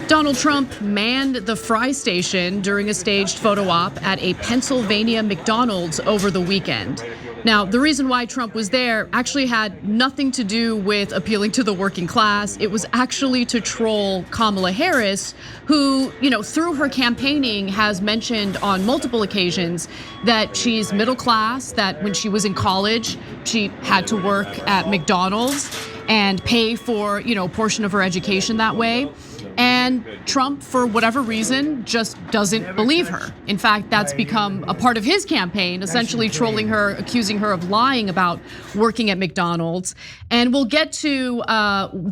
Donald Trump manned the fry station during a staged photo op at a Pennsylvania McDonald's over the weekend. Now, the reason why Trump was there actually had nothing to do with appealing to the working class. It was actually to troll Kamala Harris, who, through her campaigning has mentioned on multiple occasions that she's middle class, that when she was in college, she had to work at McDonald's and pay for, a portion of her education that way. And Trump, for whatever reason, just doesn't believe her. In fact, that's become a part of his campaign, essentially trolling her, accusing her of lying about working at McDonald's. And we'll get to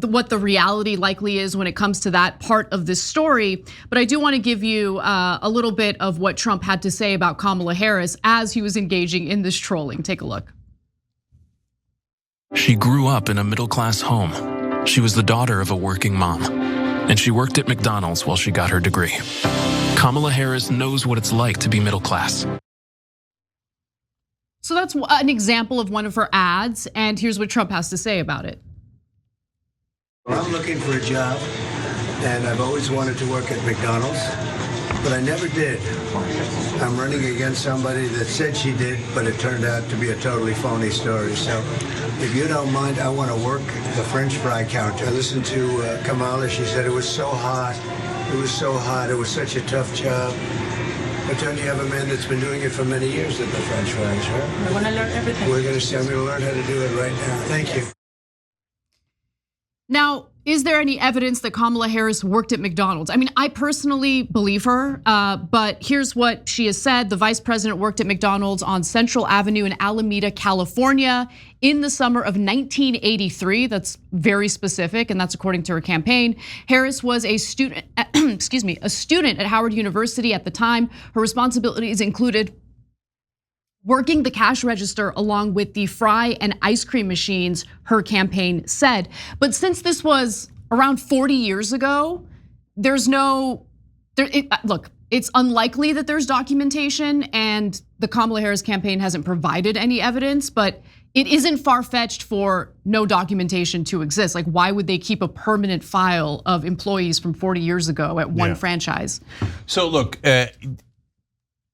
what the reality likely is when it comes to that part of this story. But I do want to give you a little bit of what Trump had to say about Kamala Harris as he was engaging in this trolling. Take a look. She grew up in a middle-class home. She was the daughter of a working mom. And she worked at McDonald's while she got her degree. Kamala Harris knows what it's like to be middle class. So that's an example of one of her ads, and here's what Trump has to say about it. I'm looking for a job, and I've always wanted to work at McDonald's, but I never did. I'm running against somebody that said she did, but it turned out to be a totally phony story. So if you don't mind, I want to work the French fry counter. I listened to Kamala. She said it was so hot. It was so hot. It was such a tough job. But don't you have a man that's been doing it for many years at the French fries, right? I want to learn everything. I'm going to learn how to do it right now. Thank you. Now, is there any evidence that Kamala Harris worked at McDonald's? I mean, I personally believe her, but here's what she has said. The vice president worked at McDonald's on Central Avenue in Alameda, California in the summer of 1983. That's very specific, and that's according to her campaign. Harris was a student, a student at Howard University at the time. Her responsibilities included working the cash register along with the fry and ice cream machines, her campaign said. But since this was around 40 years ago, look, it's unlikely that there's documentation, and the Kamala Harris campaign hasn't provided any evidence, but it isn't far-fetched for no documentation to exist. Like, why would they keep a permanent file of employees from 40 years ago at one franchise? So look,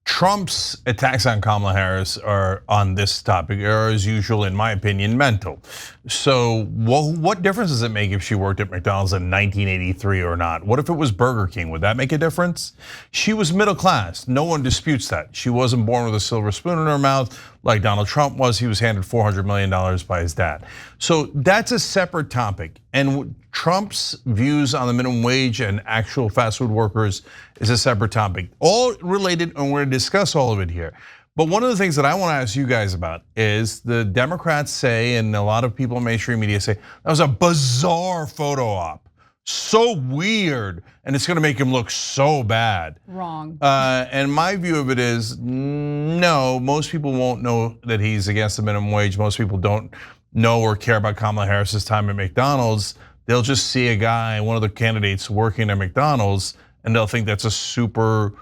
Trump's attacks on Kamala Harris are on this topic are, as usual, in my opinion, mental. So what difference does it make if she worked at McDonald's in 1983 or not? What if it was Burger King? Would that make a difference? She was middle class. No one disputes that. She wasn't born with a silver spoon in her mouth like Donald Trump was. He was handed $400 million by his dad. So that's a separate topic. And Trump's views on the minimum wage and actual fast food workers is a separate topic. All related, and we're gonna discuss all of it here. But one of the things that I want to ask you guys about is the Democrats say, and a lot of people in mainstream media say, that was a bizarre photo op. So weird, and it's gonna make him look so bad. Wrong. And my view of it is, no, most people won't know that he's against the minimum wage. Most people don't know or care about Kamala Harris's time at McDonald's. They'll just see a guy, one of the candidates working at McDonald's, and they'll think that's a super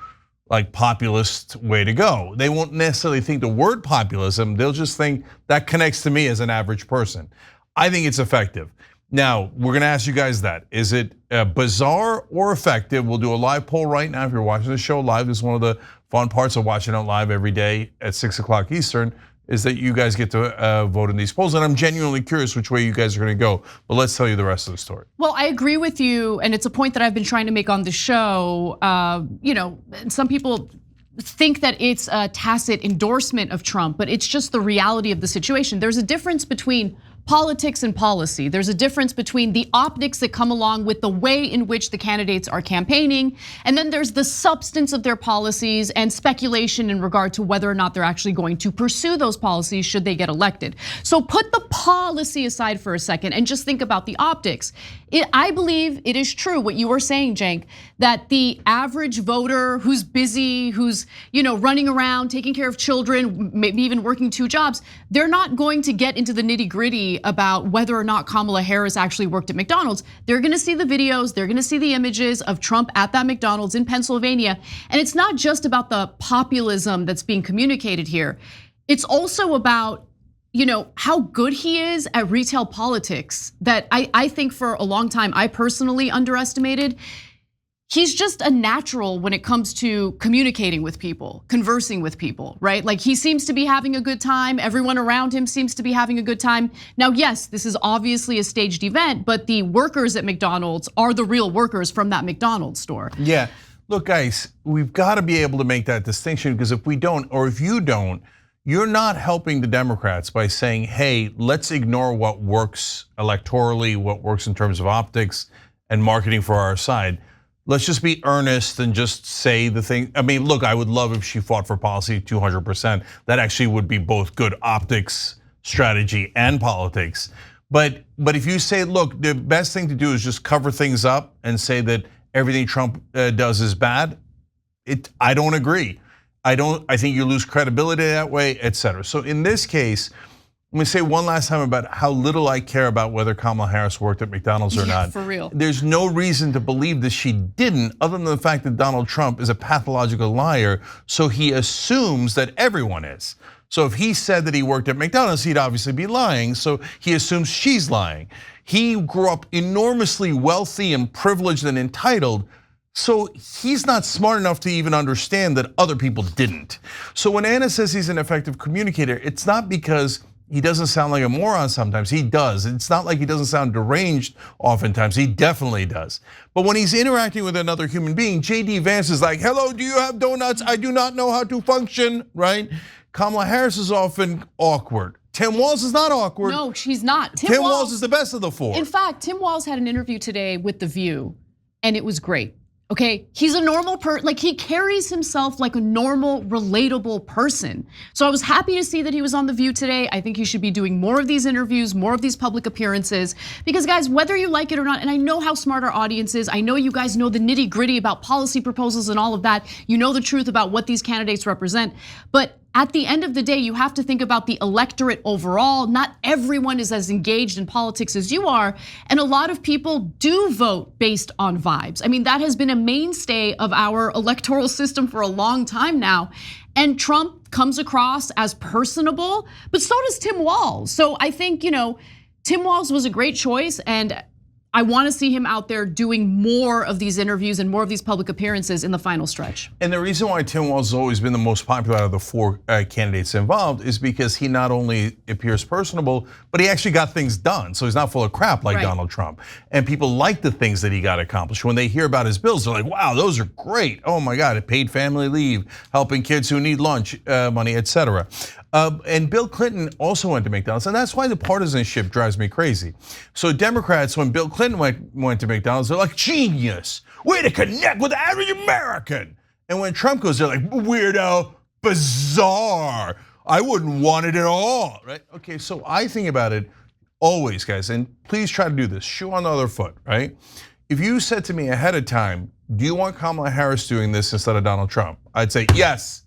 populist way to go. They won't necessarily think the word populism, they'll just think that connects to me as an average person. I think it's effective. Now, we're gonna ask you guys that. Is it bizarre or effective? We'll do a live poll right now. If you're watching the show live, this is one of the fun parts of watching it live every day at 6 o'clock Eastern, is that you guys get to vote in these polls. And I'm genuinely curious which way you guys are gonna go, but let's tell you the rest of the story. Well, I agree with you, and it's a point that I've been trying to make on the show. Some people think that it's a tacit endorsement of Trump, but it's just the reality of the situation. There's a difference between politics and policy. There's a difference between the optics that come along with the way in which the candidates are campaigning, and then there's the substance of their policies and speculation in regard to whether or not they're actually going to pursue those policies should they get elected. So put the policy aside for a second and just think about the optics. I believe it is true what you were saying, Cenk, that the average voter who's busy, who's running around, taking care of children, maybe even working 2 jobs, they're not going to get into the nitty-gritty about whether or not Kamala Harris actually worked at McDonald's. They're gonna see the videos, they're gonna see the images of Trump at that McDonald's in Pennsylvania. And it's not just about the populism that's being communicated here. It's also about how good he is at retail politics that I think for a long time I personally underestimated. he's just a natural when it comes to communicating with people, conversing with people, right? Like he seems to be having a good time. Everyone around him seems to be having a good time. Now, yes, this is obviously a staged event, but the workers at McDonald's are the real workers from that McDonald's store. Yeah, look guys, we've got to be able to make that distinction, because if we don't, or if you don't, you're not helping the Democrats by saying, hey, let's ignore what works electorally, what works in terms of optics and marketing for our side. Let's just be earnest and just say the thing. I mean, look, I would love if she fought for policy 200%. That actually would be both good optics, strategy, and politics. But if you say, look, the best thing to do is just cover things up and say that everything Trump does is bad, I don't agree. I think you lose credibility that way, et cetera. So in this case, let me say one last time about how little I care about whether Kamala Harris worked at McDonald's or not. For real. There's no reason to believe that she didn't, other than the fact that Donald Trump is a pathological liar, so he assumes that everyone is. So if he said that he worked at McDonald's, he'd obviously be lying, so he assumes she's lying. He grew up enormously wealthy and privileged and entitled, so he's not smart enough to even understand that other people didn't. So when Anna says he's an effective communicator, it's not because he doesn't sound like a moron sometimes, he does. It's not like he doesn't sound deranged oftentimes, he definitely does. But when he's interacting with another human being, JD Vance is like, hello, do you have donuts? I do not know how to function, right? Kamala Harris is often awkward. Tim Walz is not awkward. No, she's not. Tim Walz is the best of the four. In fact, Tim Walz had an interview today with The View, and it was great. Okay, he's a normal person, like he carries himself like a normal, relatable person. So I was happy to see that he was on The View today. I think he should be doing more of these interviews, more of these public appearances. Because guys, whether you like it or not, and I know how smart our audience is, I know you guys know the nitty gritty about policy proposals and all of that. You know the truth about what these candidates represent. But at the end of the day, you have to think about the electorate overall. Not everyone is as engaged in politics as you are. And a lot of people do vote based on vibes. I mean, that has been a mainstay of our electoral system for a long time now. And Trump comes across as personable, but so does Tim Walz. So I think, Tim Walz was a great choice, and I want to see him out there doing more of these interviews and more of these public appearances in the final stretch. And the reason why Tim Walz has always been the most popular out of the four candidates involved is because he not only appears personable, but he actually got things done. So he's not full of crap like Donald Trump. And people like the things that he got accomplished. When they hear about his bills, they're like, wow, those are great. Oh my God, paid family leave, helping kids who need lunch money, et cetera. And Bill Clinton also went to McDonald's, and that's why the partisanship drives me crazy. So Democrats, when Bill Clinton went to McDonald's, they're like, genius, way to connect with the average American. And when Trump goes, they're like, weirdo, bizarre, I wouldn't want it at all, right? Okay, so I think about it always, guys, and please try to do this, shoe on the other foot, right? If you said to me ahead of time, do you want Kamala Harris doing this instead of Donald Trump? I'd say yes.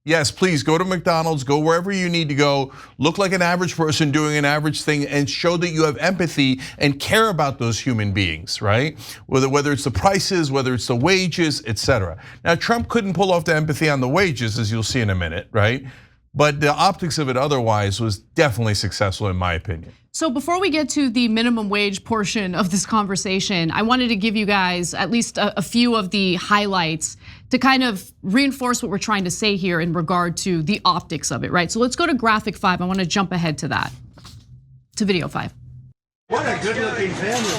Yes, please go to McDonald's, go wherever you need to go, look like an average person doing an average thing, and show that you have empathy and care about those human beings, right? Whether it's the prices, whether it's the wages, et cetera. Now, Trump couldn't pull off the empathy on the wages, as you'll see in a minute, right? But the optics of it otherwise was definitely successful in my opinion. So before we get to the minimum wage portion of this conversation, I wanted to give you guys at least a few of the highlights to kind of reinforce what we're trying to say here in regard to the optics of it, right? So let's go to graphic 5. I want to jump ahead to that, to video 5. What a good-looking family.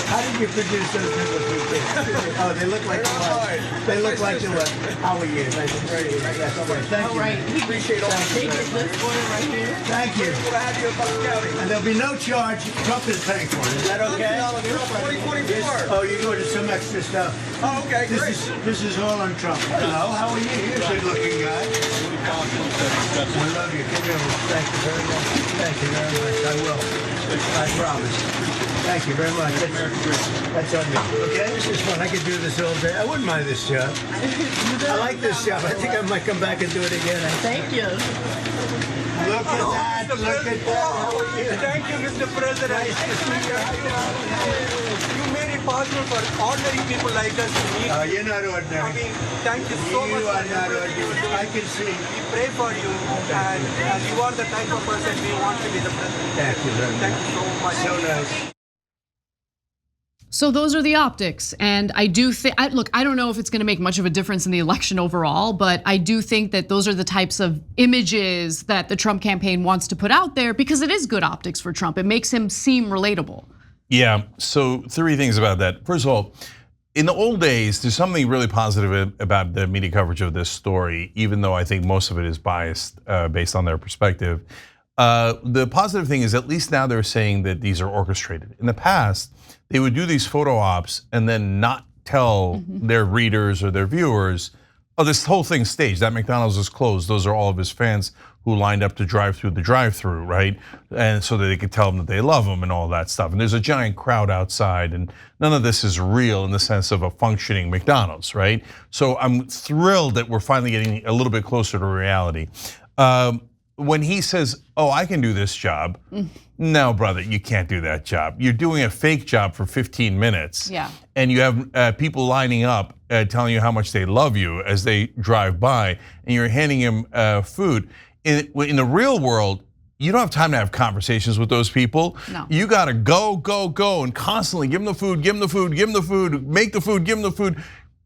How did you produce those good-looking kids? Oh, they look like what? They look like the what? How are you? Nice to meet you. Thank you. All right, we appreciate all the papers. Let's put it right here. Thank you. And there'll be no charge. Trump is paying for it. Is that okay? 2024. Oh, you're going to some extra stuff. Oh, okay, great. This is all on Trump. Hello, how are you? You're a good-looking guy. I love you. Thank you very much. Thank you very much. I will. I promise. Thank you very much. That's on me. Okay, this is fun. I could do this all day. I wouldn't mind this job. I like this job. I think I might come back and do it again. Thank you. Look at that. Look at that. How are you? Thank you, Mr. President. You made it possible for ordinary people like us to meet. You're not ordinary. I mean, thank you so much. You are not ordinary. I can see. We pray for you, and you are the type of person we want to be the president. Thank you very much. Thank you so much. So nice. So those are the optics, and I do think, look, I don't know if it's gonna make much of a difference in the election overall, but I do think that those are the types of images that the Trump campaign wants to put out there because it is good optics for Trump. It makes him seem relatable. Yeah, so 3 things about that. First of all, in the old days, there's something really positive about the media coverage of this story, even though I think most of it is biased based on their perspective. The positive thing is at least now they're saying that these are orchestrated. In the past, they would do these photo ops and then not tell their readers or their viewers, oh, this whole thing's staged, that McDonald's is closed. Those are all of his fans who lined up to drive through the drive-through, right? And so that they could tell them that they love him and all that stuff. And there's a giant crowd outside, and none of this is real in the sense of a functioning McDonald's, right? So I'm thrilled that we're finally getting a little bit closer to reality. When he says, oh, I can do this job. No, brother, you can't do that job. You're doing a fake job for 15 minutes. Yeah. And you have people lining up telling you how much they love you as they drive by, and you're handing him food. In the real world, you don't have time to have conversations with those people. No. You gotta go, and constantly give them the food, give them the food, give them the food, make the food, give them the food.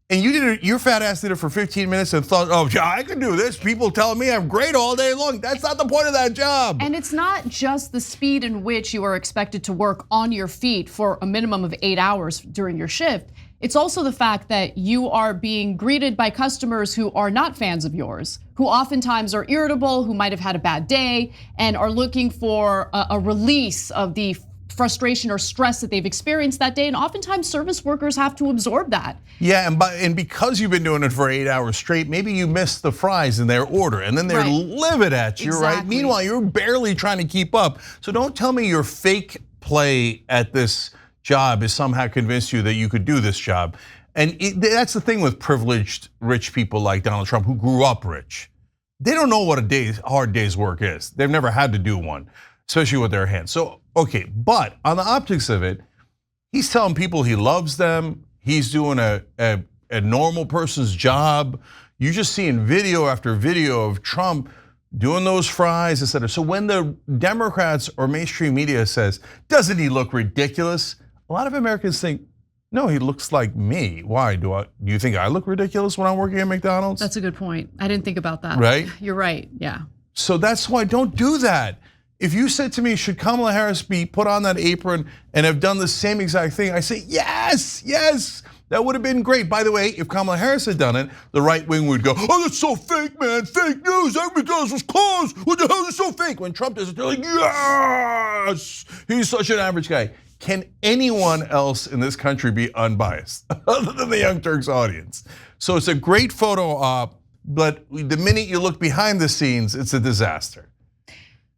And you did it, your fat ass did it for 15 minutes and thought, oh, I can do this. People telling me I'm great all day long. That's not the point of that job. And it's not just the speed in which you are expected to work on your feet for a minimum of 8 hours during your shift. It's also the fact that you are being greeted by customers who are not fans of yours, who oftentimes are irritable, who might have had a bad day, and are looking for a release of the frustration or stress that they've experienced that day, and oftentimes service workers have to absorb that. Yeah, and because you've been doing it for 8 hours straight, maybe you missed the fries in their order, and then they're livid at you, right? Meanwhile, you're barely trying to keep up. So don't tell me your fake play at this job is somehow convinced you that you could do this job. And that's the thing with privileged rich people like Donald Trump who grew up rich. They don't know what a hard day's work is. They've never had to do one, especially with their hands. So, okay, but on the optics of it, he's telling people he loves them. He's doing a normal person's job. You're just seeing video after video of Trump doing those fries, etc. So when the Democrats or mainstream media says, doesn't he look ridiculous? A lot of Americans think, no, he looks like me. Why? Do you think I look ridiculous when I'm working at McDonald's? That's a good point. I didn't think about that. Right? You're right, yeah. So that's why, don't do that. If you said to me, should Kamala Harris be put on that apron and have done the same exact thing? I say, yes, that would have been great. By the way, if Kamala Harris had done it, the right wing would go, oh, that's so fake, man, fake news, McDonald's was closed. What the hell is so fake? When Trump does it, they're like, yes, he's such an average guy. Can anyone else in this country be unbiased other than the Young Turks audience? So it's a great photo op, but the minute you look behind the scenes, it's a disaster.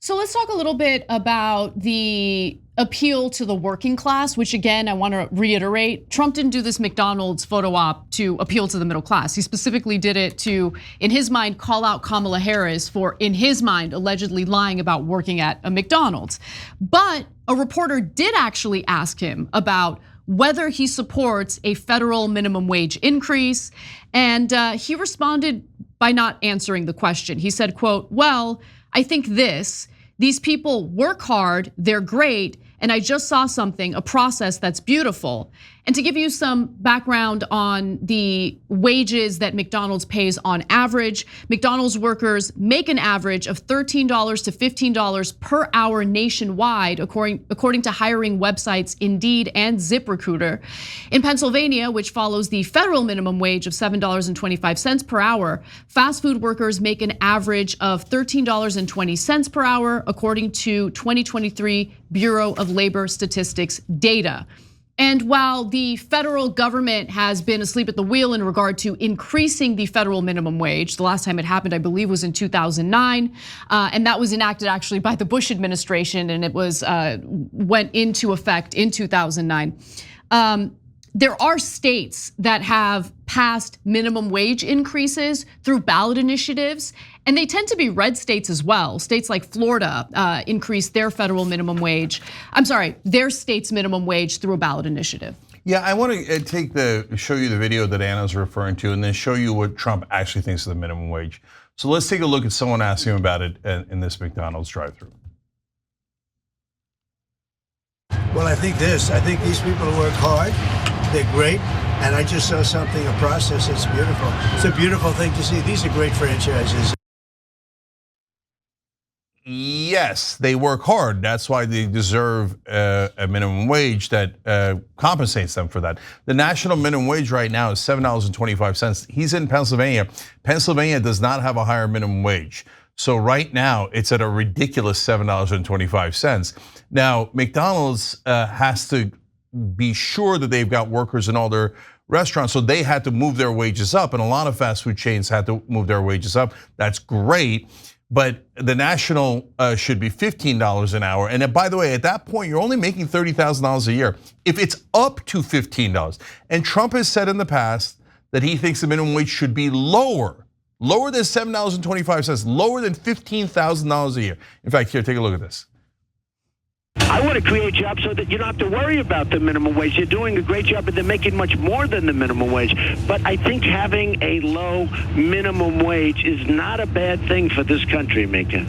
So let's talk a little bit about the appeal to the working class, which again, I want to reiterate, Trump didn't do this McDonald's photo op to appeal to the middle class. He specifically did it to, in his mind, call out Kamala Harris for, in his mind, allegedly lying about working at a McDonald's. But a reporter did actually ask him about whether he supports a federal minimum wage increase, and he responded by not answering the question. He said, quote, well, I think these people work hard, they're great, and I just saw something, a process that's beautiful. And to give you some background on the wages that McDonald's pays on average, McDonald's workers make an average of $13 to $15 per hour nationwide, according to hiring websites Indeed and ZipRecruiter. In Pennsylvania, which follows the federal minimum wage of $7.25 per hour, fast food workers make an average of $13.20 per hour, according to 2023 Bureau of Labor Statistics data. And while the federal government has been asleep at the wheel in regard to increasing the federal minimum wage, the last time it happened, I believe, was in 2009, and that was enacted actually by the Bush administration, and it was went into effect in 2009. There are states that have passed minimum wage increases through ballot initiatives, and they tend to be red states as well. States like Florida increased their federal minimum wage. I'm sorry, their state's minimum wage through a ballot initiative. Yeah, I want to show you the video that Anna's referring to, and then show you what Trump actually thinks of the minimum wage. So let's take a look at someone asking him about it in this McDonald's drive-thru. Well, I think these people work hard. They're great. And I just saw something, a process that's beautiful. It's a beautiful thing to see. These are great franchises. Yes, they work hard. That's why they deserve a minimum wage that compensates them for that. The national minimum wage right now is $7.25. He's in Pennsylvania. Pennsylvania does not have a higher minimum wage. So right now it's at a ridiculous $7.25. Now, McDonald's has to be sure that they've got workers in all their restaurants, so they had to move their wages up, and a lot of fast food chains had to move their wages up. That's great. But the national should be $15 an hour. And by the way, at that point, you're only making $30,000 a year. If it's up to $15, and Trump has said in the past that he thinks the minimum wage should be lower than $7.25, lower than $15,000 a year. In fact, here, take a look at this. I want to create jobs so that you don't have to worry about the minimum wage. You're doing a great job, and they're making much more than the minimum wage. But I think having a low minimum wage is not a bad thing for this country, Mika.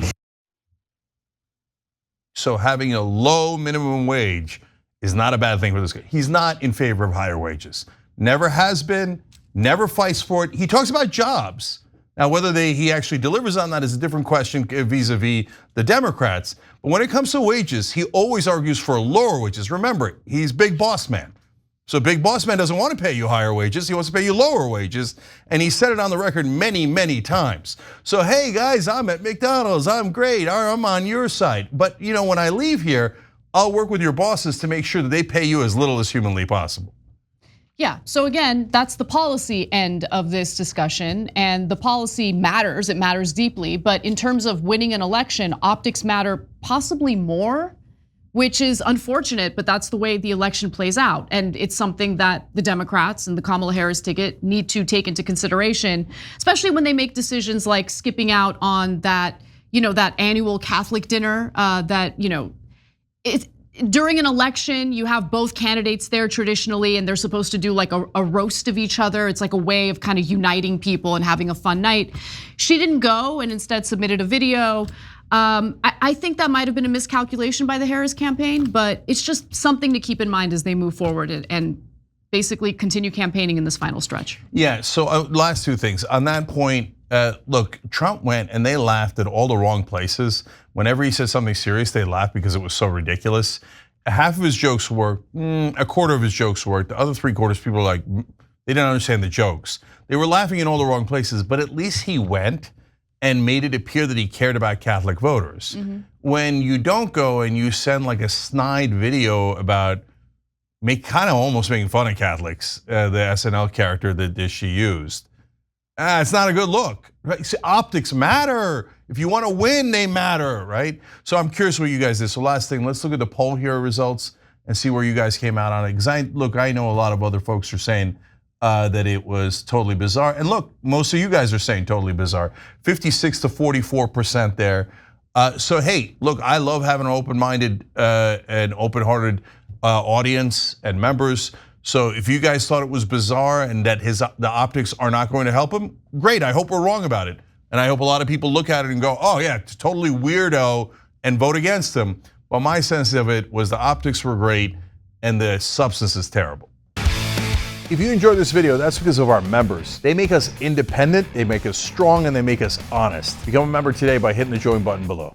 So having a low minimum wage is not a bad thing for this country. He's not in favor of higher wages. Never has been, never fights for it. He talks about jobs. Now, whether he actually delivers on that is a different question vis-a-vis the Democrats. But when it comes to wages, he always argues for lower wages. Remember, he's big boss man. So big boss man doesn't want to pay you higher wages. He wants to pay you lower wages. And he said it on the record many, many times. So, hey guys, I'm at McDonald's. I'm great. I'm on your side. But when I leave here, I'll work with your bosses to make sure that they pay you as little as humanly possible. Yeah, so again, that's the policy end of this discussion, and the policy matters, it matters deeply, but in terms of winning an election, optics matter possibly more, which is unfortunate, but that's the way the election plays out. And it's something that the Democrats and the Kamala Harris ticket need to take into consideration, especially when they make decisions like skipping out on that, that annual Catholic dinner during an election, you have both candidates there traditionally, and they're supposed to do like a roast of each other. It's like a way of kind of uniting people and having a fun night. She didn't go and instead submitted a video. I think that might have been a miscalculation by the Harris campaign, but it's just something to keep in mind as they move forward and basically continue campaigning in this final stretch. Yeah, so last two things. On that point, look, Trump went and they laughed at all the wrong places. Whenever he said something serious, they laughed because it was so ridiculous. Half of his jokes worked, a quarter of his jokes worked. The other 3/4, people were like, they didn't understand the jokes. They were laughing in all the wrong places, but at least he went and made it appear that he cared about Catholic voters. When you don't go and you send like a snide video about kind of almost making fun of Catholics, the SNL character that she used, it's not a good look. Right? See, optics matter. If you want to win, they matter, right? So I'm curious what you guys did. So last thing, let's look at the poll hero results and see where you guys came out on it. Because I know a lot of other folks are saying that it was totally bizarre. And look, most of you guys are saying totally bizarre. 56 to 44% there. So hey, look, I love having an open-minded and open-hearted audience and members. So if you guys thought it was bizarre and that the optics are not going to help him, great, I hope we're wrong about it. And I hope a lot of people look at it and go, oh yeah, it's totally weirdo, and vote against him. Well, my sense of it was the optics were great and the substance is terrible. If you enjoyed this video, that's because of our members. They make us independent, they make us strong, and they make us honest. Become a member today by hitting the join button below.